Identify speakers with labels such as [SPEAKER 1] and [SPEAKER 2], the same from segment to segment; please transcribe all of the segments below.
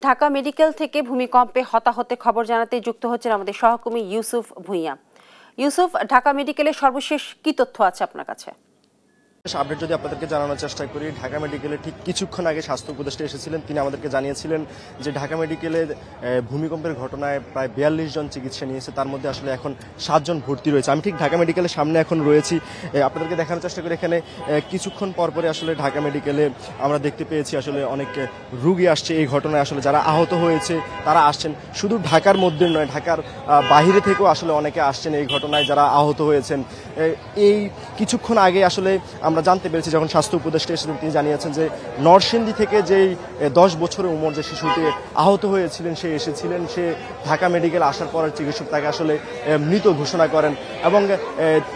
[SPEAKER 1] Dhaka medical থেকে ভূমিকম্পে হতাহতের খবর জানাতে যুক্ত হচ্ছেন আমাদের সহকর্মী ইউসুফ ভুঁইয়া। ইউসুফ, ঢাকা মেডিকেলের সর্বশেষ কি তথ্য আছে আপনার কাছে?
[SPEAKER 2] আপডেট যদি আপনাদেরকে জানানোর চেষ্টা করি, ঢাকা মেডিকেলে ঠিক কিছুক্ষণ আগে স্বাস্থ্য উপদেষ্টা এসেছিলেন। তিনি আমাদেরকে জানিয়েছিলেন যে ঢাকা মেডিকেলে ভূমিকম্পের ঘটনায় প্রায় 42 জন চিকিৎসা নিয়েছে, তার মধ্যে আসলে এখন 7 জন ভর্তি রয়েছে। আমি ঠিক ঢাকা মেডিকেলের সামনে এখন রয়েছি, আপনাদেরকে দেখানোর চেষ্টা করি। এখানে কিছুক্ষণ পরে আসলে ঢাকা মেডিকেলে আমরা দেখতে পেয়েছি আসলে অনেক রুগী আসছে এই ঘটনায়। আসলে যারা আহত হয়েছে তারা আসছেন, শুধু ঢাকার মধ্যে নয়, ঢাকার বাইরে থেকেও আসলে অনেকে আসছেন এই ঘটনায় যারা আহত হয়েছেন। এই কিছুক্ষণ আগে আসলে আমরা জানতে পেরেছি, যখন স্বাস্থ্য উপদেষ্টা এসেছিলেন তিনি জানিয়েছেন যে নরসিংদী থেকে যেই 10 বছরের উমর যে শিশুটি আহত হয়েছিলেন সে এসেছিলেন, সে ঢাকা মেডিকেল আসার পর চিকিৎসক তাকে আসলে মৃত ঘোষণা করেন। এবং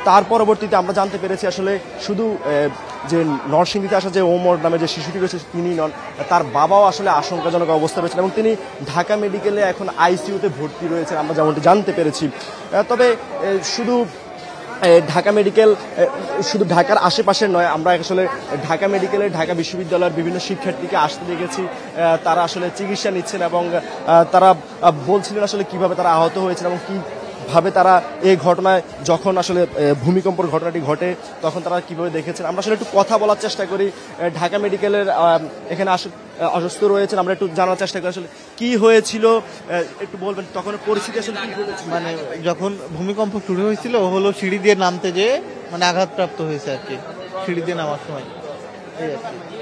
[SPEAKER 2] তার পরবর্তীতে আমরা জানতে পেরেছি আসলে শুধু যে নরসিংদীতে আসা যে ওমর নামে যে শিশুটি রয়েছে তিনি নন, তার বাবাও আসলে আশঙ্কাজনক অবস্থা রয়েছেন এবং তিনি ঢাকা মেডিকেলে এখন আইসিইউতে ভর্তি রয়েছেন, আমরা যেমনটি জানতে পেরেছি। তবে শুধু ঢাকা মেডিকেল শুধু ঢাকার আশেপাশের নয়, আমরা আসলে ঢাকা মেডিকেলে ঢাকা বিশ্ববিদ্যালয়ের বিভিন্ন শিক্ষার্থীকে আসতে দেখেছি। তারা আসলে চিকিৎসা নিচ্ছেন এবং তারা বলছিলেন আসলে কিভাবে তারা আহত হয়েছেন এবং কিভাবে তারা এই ঘটনায়, যখন আসলে ভূমিকম্পের ঘটনাটি ঘটে তখন তারা কিভাবে দেখেছেন। আমরা আসলে একটু কথা বলার চেষ্টা করি। ঢাকা মেডিকেলের এখানে অসুস্থ রয়েছেন, আমরা একটু জানার চেষ্টা করি আসলে কি হয়েছিল, একটু বলবেন তখন পরিস্থিতি আসলে কি হয়েছিল।
[SPEAKER 3] মানে যখন ভূমিকম্প শুরু হয়েছিল ও হলো সিঁড়ি দিয়ে নামতে যেয়ে মানে আঘাতপ্রাপ্ত হয়েছে আর কি, সিঁড়ি দিয়ে নামার সময় এই আর কি।